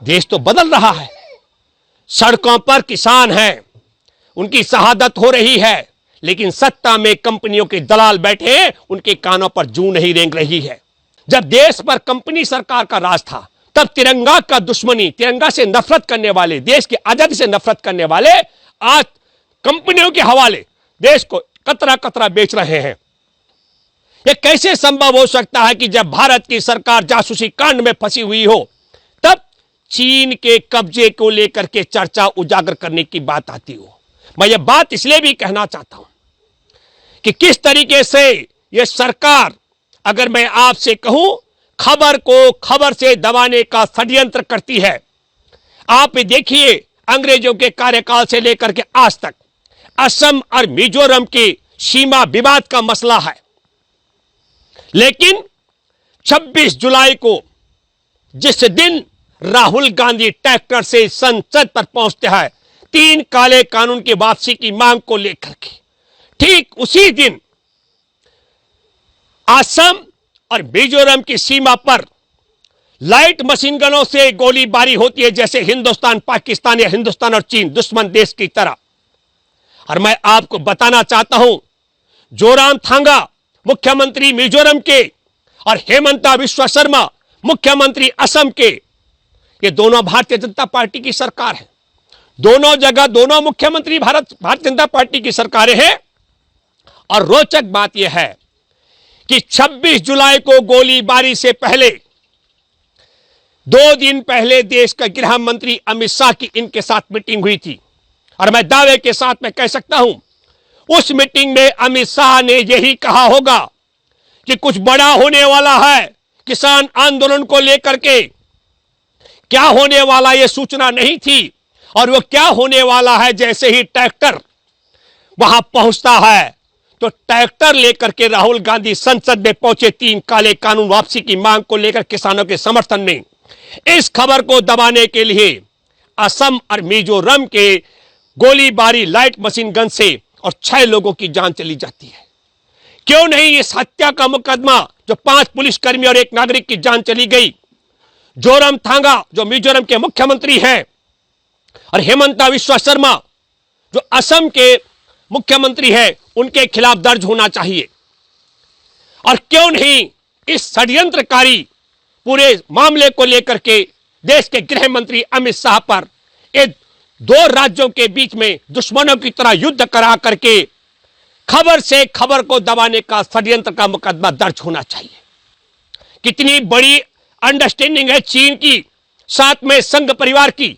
देश तो बदल रहा है। सड़कों पर किसान हैं, उनकी शहादत हो रही है, लेकिन सत्ता में कंपनियों के दलाल बैठे हैं, उनके कानों पर जूं नहीं रेंग रही है। जब देश पर कंपनी सरकार का राज था, तब तिरंगा का दुश्मनी, तिरंगा से नफरत करने वाले, देश की आजादी से नफरत करने वाले आज कंपनियों के हवाले देश को कतरा कतरा बेच रहे हैं। यह कैसे संभव हो सकता है कि जब भारत की सरकार जासूसी कांड में फंसी हुई हो, तब चीन के कब्जे को लेकर के चर्चा उजागर करने की बात आती हो। मैं यह बात इसलिए भी कहना चाहता हूं कि किस तरीके से यह सरकार, अगर मैं आपसे कहूं, खबर को खबर से दबाने का षड्यंत्र करती है। आप देखिए, अंग्रेजों के कार्यकाल से लेकर के आज तक असम और मिजोरम की सीमा विवाद का मसला है, लेकिन 26 जुलाई को जिस दिन राहुल गांधी ट्रैक्टर से संसद पर पहुंचते हैं 3 काले कानून की वापसी की मांग को लेकर के, ठीक उसी दिन असम और मिजोरम की सीमा पर लाइट मशीन गनों से गोलीबारी होती है, जैसे हिंदुस्तान पाकिस्तान या हिंदुस्तान और चीन दुश्मन देश की तरह। और मैं आपको बताना चाहता हूं, जोरामथांगा मुख्यमंत्री मिजोरम के और हेमंता बिस्वा शर्मा मुख्यमंत्री असम के, ये दोनों भारतीय जनता पार्टी की सरकार है। दोनों जगह दोनों मुख्यमंत्री भारतीय जनता पार्टी की सरकारें हैं। और रोचक बात यह है कि 26 जुलाई को गोलीबारी से पहले 2 दिन पहले देश का गृह मंत्री अमित शाह की इनके साथ मीटिंग हुई थी। और मैं दावे के साथ मैं कह सकता हूं, उस मीटिंग में अमित शाह ने यही कहा होगा कि कुछ बड़ा होने वाला है। किसान आंदोलन को लेकर के क्या होने वाला यह सूचना नहीं थी, और वो क्या होने वाला है, जैसे ही ट्रैक्टर वहां पहुंचता है तो ट्रैक्टर लेकर के राहुल गांधी संसद में पहुंचे 3 काले कानून वापसी की मांग को लेकर किसानों के समर्थन में। इस खबर को दबाने के लिए असम और मिजोरम के गोलीबारी लाइट मशीन गन से और 6 लोगों की जान चली जाती है। क्यों नहीं इस हत्या का मुकदमा, जो 5 पुलिसकर्मी और 1 नागरिक की जान चली गई, जोरामथांगा जो मिजोरम के मुख्यमंत्री हैं और हेमंता बिस्वा शर्मा जो असम के मुख्यमंत्री हैं, उनके खिलाफ दर्ज होना चाहिए। और क्यों नहीं इस षड्यंत्रकारी पूरे मामले को लेकर के देश के गृह मंत्री अमित शाह पर ये 2 राज्यों के बीच में दुश्मनों की तरह युद्ध करा करके खबर से खबर को दबाने का षड्यंत्र का मुकदमा दर्ज होना चाहिए। कितनी बड़ी अंडरस्टैंडिंग है चीन की साथ में संघ परिवार की।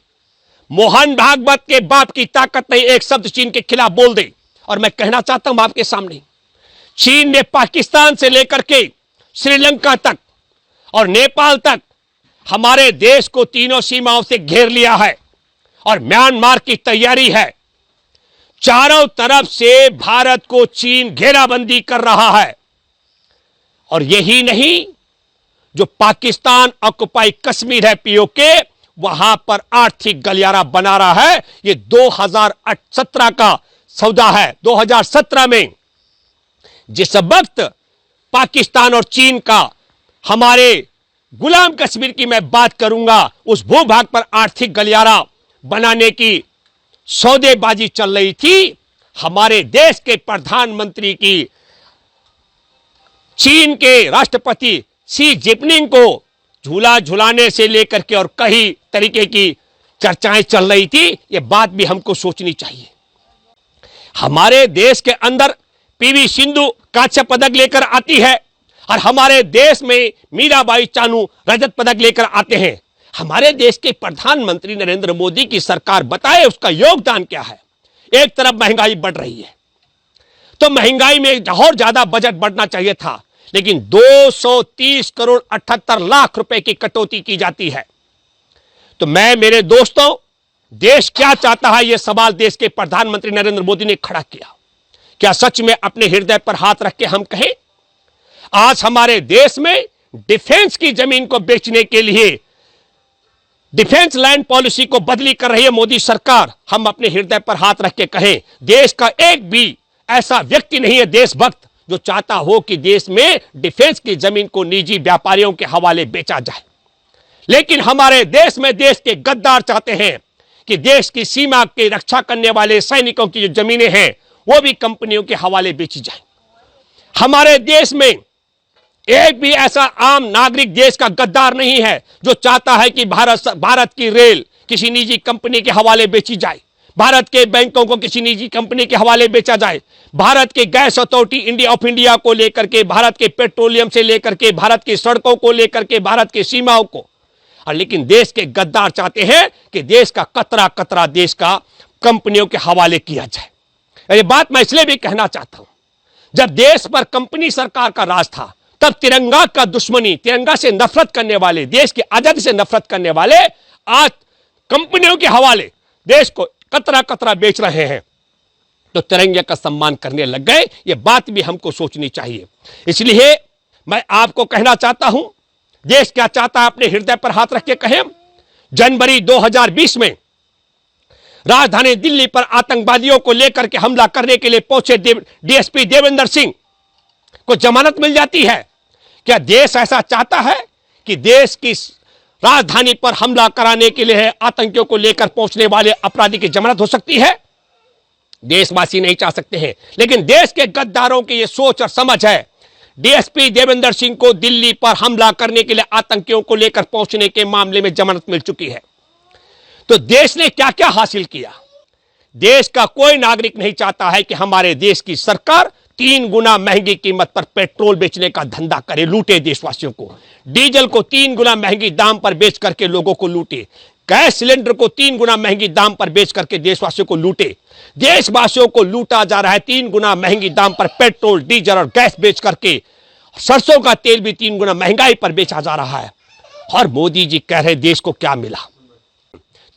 मोहन भागवत के बाप की ताकत नहीं एक शब्द चीन के खिलाफ बोल दे। और मैं कहना चाहता हूं आपके सामने, चीन ने पाकिस्तान से लेकर के श्रीलंका तक और नेपाल तक हमारे देश को तीनों सीमाओं से घेर लिया है और म्यांमार की तैयारी है। चारों तरफ से भारत को चीन घेराबंदी कर रहा है। और यही नहीं, जो पाकिस्तान ऑक्युपाई कश्मीर है पीओके, वहां पर आर्थिक गलियारा बना रहा है। ये 2017 का सौदा है। 2017 में जिस वक्त पाकिस्तान और चीन का हमारे गुलाम कश्मीर की मैं बात करूंगा, उस भूभाग पर आर्थिक गलियारा बनाने की सौदेबाजी चल रही थी। हमारे देश के प्रधानमंत्री की चीन के राष्ट्रपति शी जिनपिंग को झूला झुलाने से लेकर के और कई तरीके की चर्चाएं चल रही थी। यह बात भी हमको सोचनी चाहिए। हमारे देश के अंदर पीवी सिंधु कांस्य पदक लेकर आती है और हमारे देश में मीराबाई चानू रजत पदक लेकर आते हैं। हमारे देश के प्रधानमंत्री नरेंद्र मोदी की सरकार बताए उसका योगदान क्या है। एक तरफ महंगाई बढ़ रही है, तो महंगाई में और ज्यादा बजट बढ़ना चाहिए था, लेकिन 230 करोड़ 78 लाख रुपए की कटौती की जाती है। तो मैं, मेरे दोस्तों, देश क्या चाहता है, यह सवाल देश के प्रधानमंत्री नरेंद्र मोदी ने खड़ा किया। क्या सच में अपने हृदय पर हाथ रख के हम कहें, आज हमारे देश में डिफेंस की जमीन को बेचने के लिए डिफेंस लैंड पॉलिसी को बदली कर रही है मोदी सरकार। हम अपने हृदय पर हाथ रख के कहें, देश का एक भी ऐसा व्यक्ति नहीं है देशभक्त जो चाहता हो कि देश में डिफेंस की जमीन को निजी व्यापारियों के हवाले बेचा जाए। लेकिन हमारे देश में देश के गद्दार चाहते हैं कि देश की सीमा की रक्षा करने वाले सैनिकों की जो जमीनें हैं वो भी कंपनियों के हवाले बेची जाए। हमारे देश में एक भी ऐसा आम नागरिक देश का गद्दार नहीं है जो चाहता है कि भारत की रेल किसी निजी कंपनी के हवाले बेची जाए, भारत के बैंकों को किसी निजी कंपनी के हवाले बेचा जाए, भारत के गैस अथॉरिटी ऑफ इंडिया को लेकर के, भारत के पेट्रोलियम से लेकर के, भारत की सड़कों को लेकर के, भारत की सीमाओं को। और लेकिन देश के गद्दार चाहते हैं कि देश का कतरा कतरा देश का कंपनियों के हवाले किया जाए। ये बात मैं इसलिए भी कहना चाहता हूं, जब देश पर कंपनी सरकार का राज था तब तिरंगा का दुश्मनी, तिरंगा से नफरत करने वाले, देश की आजादी से नफरत करने वाले आज कंपनियों के हवाले देश को कतरा कतरा बेच रहे हैं, तो तिरंगे का सम्मान करने लग गए। यह बात भी हमको सोचनी चाहिए। इसलिए मैं आपको कहना चाहता हूं, देश क्या चाहता है अपने हृदय पर हाथ रख के कहें। जनवरी 2020 में राजधानी दिल्ली पर आतंकवादियों को लेकर के हमला करने के लिए पहुंचे डीएसपी देवेंद्र सिंह को जमानत मिल जाती है। क्या देश ऐसा चाहता है कि देश की राजधानी पर हमला कराने के लिए आतंकियों को लेकर पहुंचने वाले अपराधी की जमानत हो सकती है? देशवासी नहीं चाह सकते हैं, लेकिन देश के गद्दारों की यह सोच और समझ है। डीएसपी देवेंद्र सिंह को दिल्ली पर हमला करने के लिए आतंकियों को लेकर पहुंचने के मामले में जमानत मिल चुकी है। तो देश ने क्या क्या हासिल किया? देश का कोई नागरिक नहीं चाहता है कि हमारे देश की सरकार 3 गुना महंगी कीमत पर पेट्रोल बेचने का धंधा करे, लूटे देशवासियों को, डीजल को 3 गुना महंगी दाम पर बेच करके लोगों को लूटे, गैस सिलेंडर को 3 गुना महंगी दाम पर बेच करके देशवासियों को लूटे। देशवासियों को लूटा जा रहा है 3 गुना महंगी दाम पर पेट्रोल, डीजल और गैस बेच करके। सरसों का तेल भी 3 गुना महंगाई पर बेचा जा रहा है। और मोदी जी कह रहे देश को क्या मिला?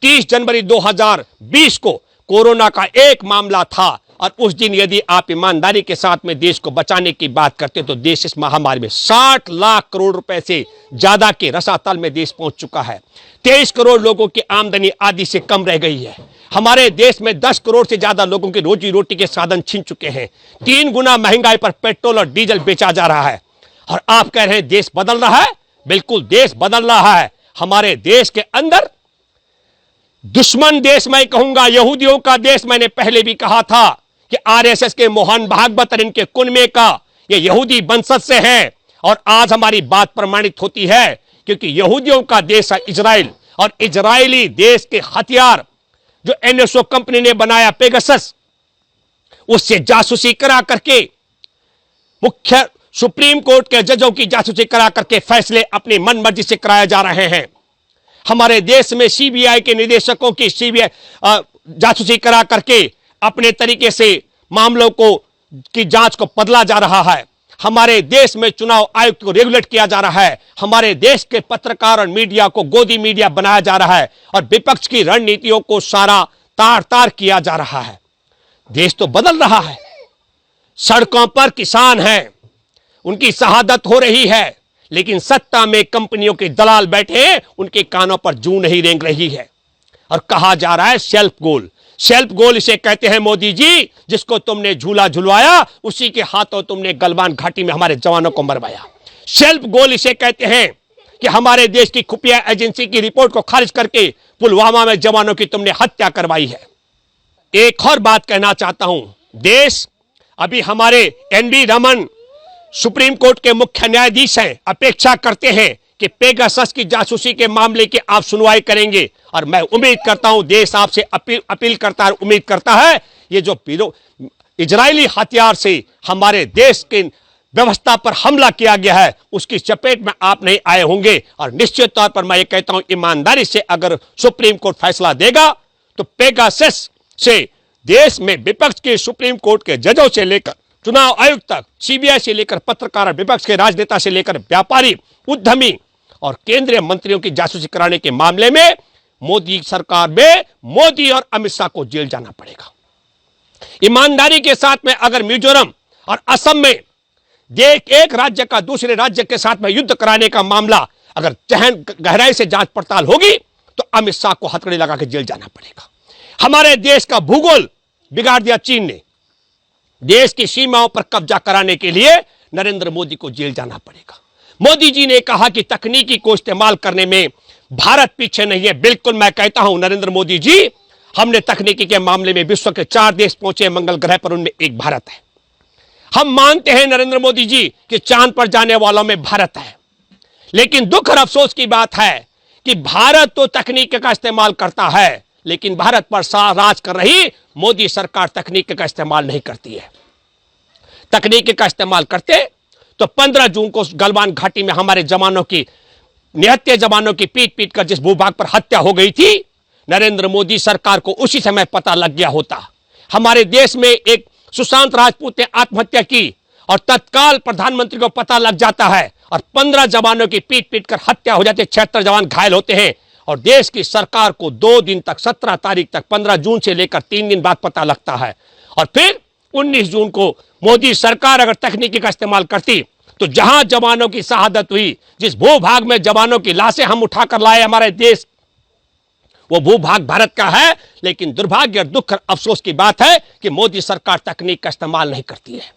30 जनवरी 2020 को कोरोना का एक मामला था, और उस दिन यदि आप ईमानदारी के साथ में देश को बचाने की बात करते तो देश इस महामारी में 60 लाख करोड़ रुपए से ज्यादा के रसातल में देश पहुंच चुका है। 23 करोड़ लोगों की आमदनी आधी से कम रह गई है। हमारे देश में 10 करोड़ से ज्यादा लोगों की रोजी रोटी के साधन छीन चुके हैं। 3 गुना महंगाई पर पेट्रोल और डीजल बेचा जा रहा है, और आप कह रहे हैं देश बदल रहा है। बिल्कुल देश बदल रहा है। हमारे देश के अंदर दुश्मन देश, मैं कहूंगा यहूदियों का देश, मैंने पहले भी कहा था कि आरएसएस के मोहन भागवत और इनके कुनबे का ये यहूदी वंशज से है। और आज हमारी बात प्रमाणित होती है, क्योंकि यहूदियों का देश है इजराइल, और इजरायली देश के हथियार जो एनएसओ कंपनी ने बनाया पेगासस, उससे जासूसी करा करके, मुख्य सुप्रीम कोर्ट के जजों की जासूसी करा करके फैसले अपनी मन मर्जी से कराए जा रहे हैं। हमारे देश में सीबीआई के निदेशकों की जासूसी करा करके अपने तरीके से मामलों को की जांच को बदला जा रहा है। हमारे देश में चुनाव आयुक्त को रेगुलेट किया जा रहा है। हमारे देश के पत्रकार और मीडिया को गोदी मीडिया बनाया जा रहा है, और विपक्ष की रणनीतियों को सारा तार तार किया जा रहा है। देश तो बदल रहा है। सड़कों पर किसान हैं, उनकी शहादत हो रही है, लेकिन सत्ता में कंपनियों के दलाल बैठे हैं, उनके कानों पर जूं नहीं रेंग रही है। और कहा जा रहा है सेल्फ गोल। सेल्फ गोल इसे कहते हैं मोदी जी, जिसको तुमने झूला झुलवाया उसी के हाथों तुमने गलवान घाटी में हमारे जवानों को मरवाया। सेल्फ गोल इसे कहते हैं कि हमारे देश की खुफिया एजेंसी की रिपोर्ट को खारिज करके पुलवामा में जवानों की तुमने हत्या करवाई है। एक और बात कहना चाहता हूं, देश अभी हमारे एनवी रमन सुप्रीम कोर्ट के मुख्य न्यायाधीश हैं, अपेक्षा करते हैं कि पेगासस की जासूसी के मामले की आप सुनवाई करेंगे। और मैं उम्मीद करता हूं, देश आपसे अपील करता है, उम्मीद करता है, ये जो इजरायली हथियार से हमारे देश के व्यवस्था पर हमला किया गया है, उसकी चपेट में आप नहीं आए होंगे। और निश्चित तौर पर मैं ये कहता हूं, ईमानदारी से अगर सुप्रीम कोर्ट फैसला देगा तो पेगासस से देश में विपक्ष के सुप्रीम कोर्ट के जजों से लेकर चुनाव आयुक्त तक, सीबीआई से लेकर पत्रकार, विपक्ष के राजनेता से लेकर व्यापारी, उद्यमी और केंद्रीय मंत्रियों की जासूसी कराने के मामले में मोदी सरकार में मोदी और अमित शाह को जेल जाना पड़ेगा। ईमानदारी के साथ में अगर मिजोरम और असम में एक राज्य का दूसरे राज्य के साथ में युद्ध कराने का मामला अगर गहराई से जांच पड़ताल होगी तो अमित शाह को हथकड़ी लगा के जेल जाना पड़ेगा। हमारे देश का भूगोल बिगाड़ दिया चीन ने। देश की सीमाओं पर कब्जा कराने के लिए नरेंद्र मोदी को जेल जाना पड़ेगा। मोदी जी ने कहा कि तकनीकी को इस्तेमाल करने में भारत पीछे नहीं है। बिल्कुल मैं कहता हूं नरेंद्र मोदी जी, हमने तकनीकी के मामले में विश्व के 4 देश पहुंचे मंगल ग्रह पर, उनमें एक भारत है। हम मानते हैं नरेंद्र मोदी जी कि चांद पर जाने वालों में भारत है, लेकिन दुख और अफसोस की बात है कि भारत तो तकनीक का इस्तेमाल करता है, लेकिन भारत पर राज कर रही मोदी सरकार तकनीक का इस्तेमाल नहीं करती है। तकनीक का इस्तेमाल करते तो 15 जून को गलवान घाटी में हमारे जवानों की, निहत्थे जवानों की पीट पीट कर जिस भूभाग पर हत्या हो गई थी, नरेंद्र मोदी सरकार को उसी समय पता लग गया होता। हमारे देश में एक सुशांत राजपूत ने आत्महत्या की और तत्काल प्रधानमंत्री को पता लग जाता है और 15 जवानों की पीट पीट कर हत्या हो जाती है, 76 जवान घायल होते हैं और देश की सरकार को 2 दिन तक, 17 तारीख तक, 15 जून से लेकर 3 दिन बाद पता लगता है। और फिर 19 जून को मोदी सरकार अगर तकनीकी का इस्तेमाल करती तो जहां जवानों की शहादत हुई, जिस भूभाग में जवानों की लाशें हम उठाकर लाए हमारे देश, वो भूभाग भारत का है। लेकिन दुर्भाग्य और दुख और अफसोस की बात है कि मोदी सरकार तकनीक का इस्तेमाल नहीं करती है।